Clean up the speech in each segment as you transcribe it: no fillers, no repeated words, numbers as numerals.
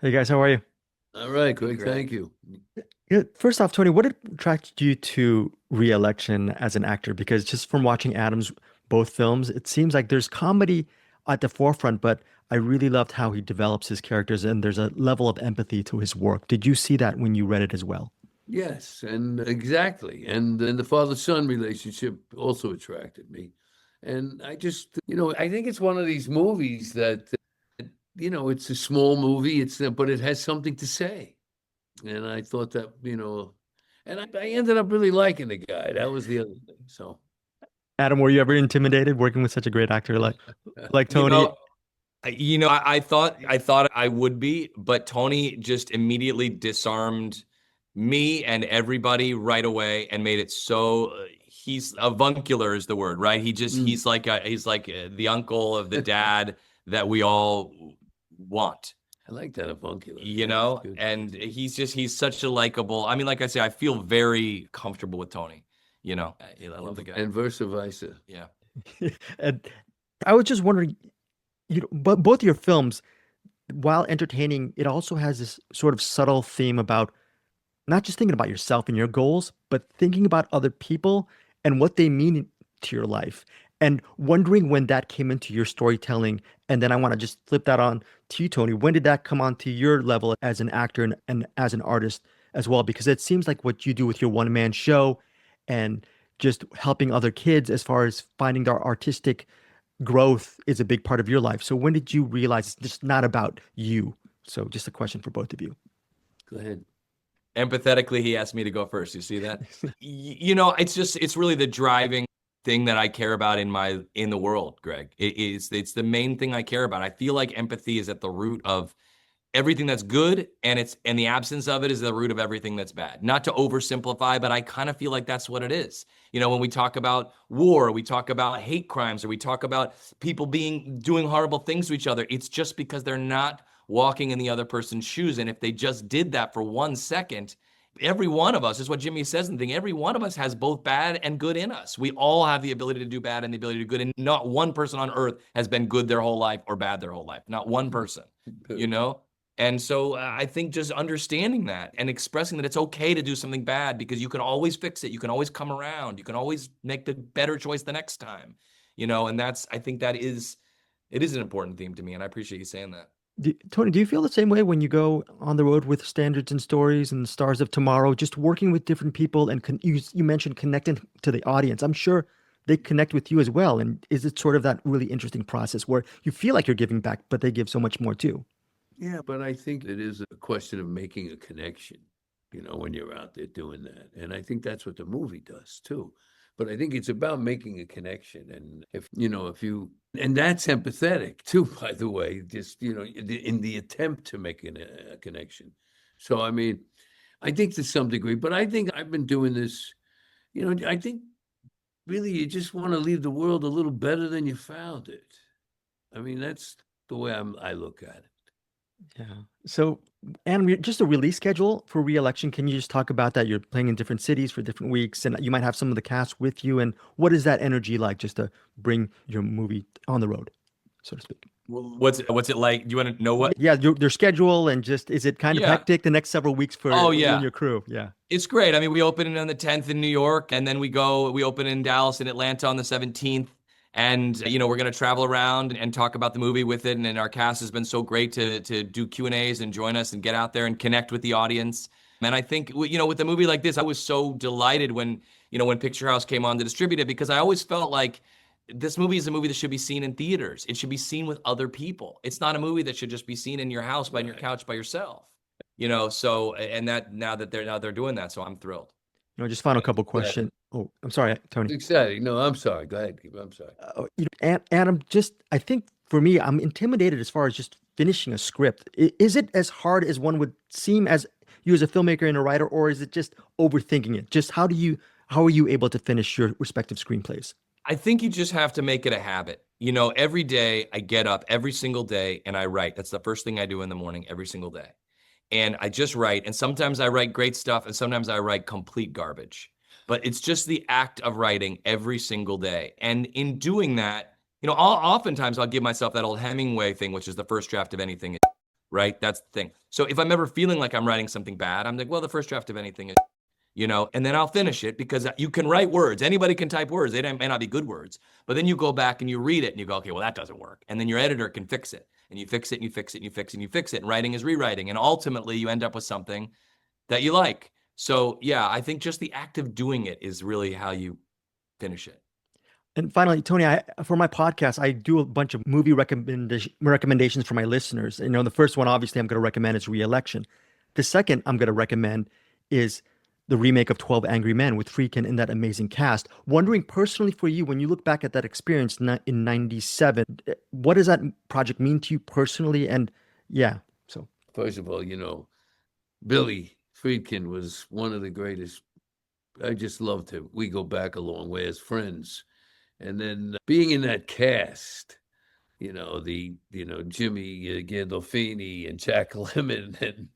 Hey guys, how are you? All right, Hey, Greg, Greg. thank you. Yeah, first off, Tony, what attracted you to re-election as an actor? Because just from watching Adam's both films, it seems like there's comedy at the forefront, but I really loved how he develops his characters and there's a level of empathy to his work. Did you see that when you read it as well? Yes, and exactly. And the father-son relationship also attracted me. And I just, I think it's one of these movies that, it's a small movie, but it has something to say. And I thought that, and I ended up really liking the guy. That was the other thing. So, Adam, were you ever intimidated working with such a great actor like You Tony? know, I thought I would be, but Tony just immediately disarmed me and everybody right away and made it so he's avuncular is the word, right? mm. He's like the uncle of the dad that we all want, I like that avuncular. Yeah, it's good. and he's such a likable. I mean, like I say, I feel very comfortable with Tony. I love the guy. And versa versa. Yeah. And I was just wondering, but both your films, while entertaining, it also has this sort of subtle theme about not just thinking about yourself and your goals, but thinking about other people and what they mean to your life. And wondering when that came into your storytelling. And then I want to just flip that on to you, Tony. When did that come onto your level as an actor and as an artist as well? Because it seems like what you do with your one-man show and just helping other kids as far as finding their artistic growth is a big part of your life. So when did you realize it's just not about you? So just a question for both of you. Go ahead. Empathetically, he asked me to go first. You see that? It's really the driving thing that I care about in the world, Greg. It's the main thing I care about. I feel like empathy is at the root of everything that's good, and the absence of it is the root of everything that's bad. Not to oversimplify, but I kind of feel like that's what it is. When we talk about war, we talk about hate crimes, or we talk about people doing horrible things to each other, it's just because they're not walking in the other person's shoes. And if they just did that for 1 second, every one of us is what Jimmy says in the thing. Every one of us has both bad and good in us. We all have the ability to do bad and the ability to do good. And not one person on earth has been good their whole life or bad their whole life. Not one person, you know? And so I think just understanding that and expressing that it's okay to do something bad because you can always fix it. You can always come around. You can always make the better choice the next time, and I think it is an important theme to me. And I appreciate you saying that. Tony, do you feel the same way when you go on the road with Standards and Stories and Stars of Tomorrow, just working with different people and you mentioned connecting to the audience. I'm sure they connect with you as well. And is it sort of that really interesting process where you feel like you're giving back, but they give so much more too? Yeah, but I think it is a question of making a connection, when you're out there doing that. And I think that's what the movie does too. But I think it's about making a connection. And and that's empathetic too, by the way, just, in the attempt to make a connection. So, I mean, I think to some degree, but I think I've been doing this, I think really you just want to leave the world a little better than you found it. I mean, that's the way I look at it. Yeah. So, and just a release schedule for re-election. Can you just talk about that? You're playing in different cities for different weeks, and you might have some of the cast with you. And what is that energy like just to bring your movie on the road, so to speak? Well, what's it like? Do you want to know what? Yeah, their schedule and just is it kind of Yeah. hectic the next several weeks for Oh, you and yeah. your crew? Yeah. It's great. I mean, we open on the 10th in New York, and then we open in Dallas and Atlanta on the 17th. And we're going to travel around and talk about the movie with it. And our cast has been so great to do Q&As and join us and get out there and connect with the audience. And I think with a movie like this, I was so delighted when Picturehouse came on to distribute it, because I always felt like this movie is a movie that should be seen in theaters. It should be seen with other people. It's not a movie that should just be seen in your house by your couch by yourself. So and that now they're doing that, so I'm thrilled. Just final couple Exciting. question. Oh, I'm sorry, Tony. Exciting. No, I'm sorry. Go ahead, I'm sorry. Adam, just I think for me, I'm intimidated as far as just finishing a script. Is it as hard as one would seem as you as a filmmaker and a writer, or is it just overthinking it? Just how are you able to finish your respective screenplays? I think you just have to make it a habit. Every day I get up every single day and I write. That's the first thing I do in the morning every single day. And I just write. And sometimes I write great stuff and sometimes I write complete garbage. But it's just the act of writing every single day. And in doing that, oftentimes I'll give myself that old Hemingway thing, which is the first draft of anything. right? That's the thing. So if I'm ever feeling like I'm writing something bad, I'm like, well, the first draft of anything is, and then I'll finish it because you can write words. Anybody can type words. They may not be good words, but then you go back and you read it and you go, okay, well, that doesn't work. And then your editor can fix it, and you fix it and you fix it and you fix it and you fix it. And writing is rewriting. And ultimately you end up with something that you like. So yeah, I think just the act of doing it is really how you finish it. And finally, Tony, for my podcast, I do a bunch of movie recommendations for my listeners. The first one, obviously, I'm going to recommend is Re-Election. The second I'm going to recommend is the remake of 12 Angry Men with Friedkin in that amazing cast. Wondering personally for you, when you look back at that experience in 97, what does that project mean to you personally? And yeah, so. First of all, Billy Friedkin was one of the greatest. I just loved him. We go back a long way as friends. And then being in that cast, Jimmy Gandolfini and Jack Lemmon and,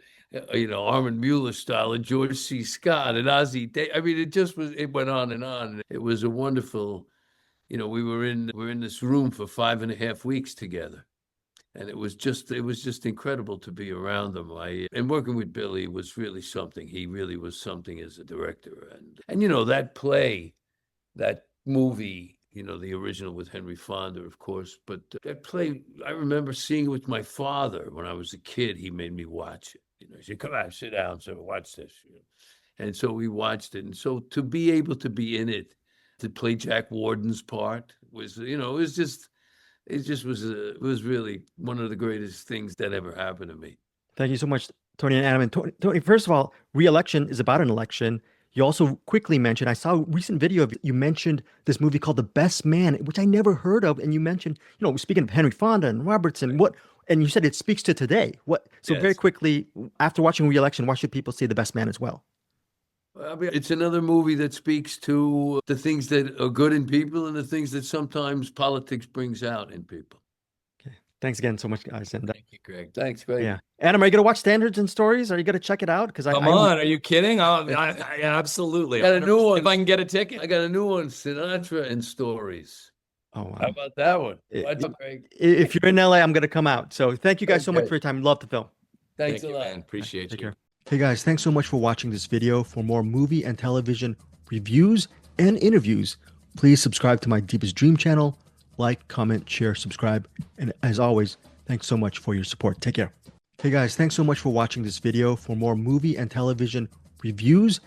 Armin Mueller-style and George C. Scott and Ozzie Day. I mean, it went on and on. It was a wonderful, we were in this room for 5.5 weeks together. And it was just incredible to be around them. And working with Billy was really something. He really was something as a director. And that play, that movie, the original with Henry Fonda, of course, but that play, I remember seeing it with my father when I was a kid. He made me watch it. He said, come on, sit down, so watch this. And so we watched it. And so to be able to be in it, to play Jack Warden's part was, it was really one of the greatest things that ever happened to me. Thank you so much, Tony and Adam. And Tony, first of all, Re-Election is about an election. You also quickly mentioned, I saw a recent video of you mentioned this movie called The Best Man, which I never heard of. And you mentioned, speaking of Henry Fonda and Robertson, and you said it speaks to today. So Yes. Very quickly, after watching Re-Election, why should people see The Best Man as well? I mean, it's another movie that speaks to the things that are good in people and the things that sometimes politics brings out in people. Okay. Thanks again so much, guys. And Thank you, Greg. Thanks, Greg. yeah. Adam, are you going to watch Standards and Stories? Are you going to check it out? Because Come on, are you kidding? Absolutely. I got a new one. If I can get a ticket. I got a new one, Sinatra and Stories. Oh, wow. How about that one? Greg? If you're in LA, I'm going to come out. So thank you guys so much Okay. for your time. Love the film. Thanks Thank a you, lot. man. Appreciate Take you. care. Hey guys, thanks so much for watching this video. For more movie and television reviews and interviews, please subscribe to my Deepest Dream channel. Like, comment, share, subscribe. And as always, thanks so much for your support. Take care. Hey guys, thanks so much for watching this video. For more movie and television reviews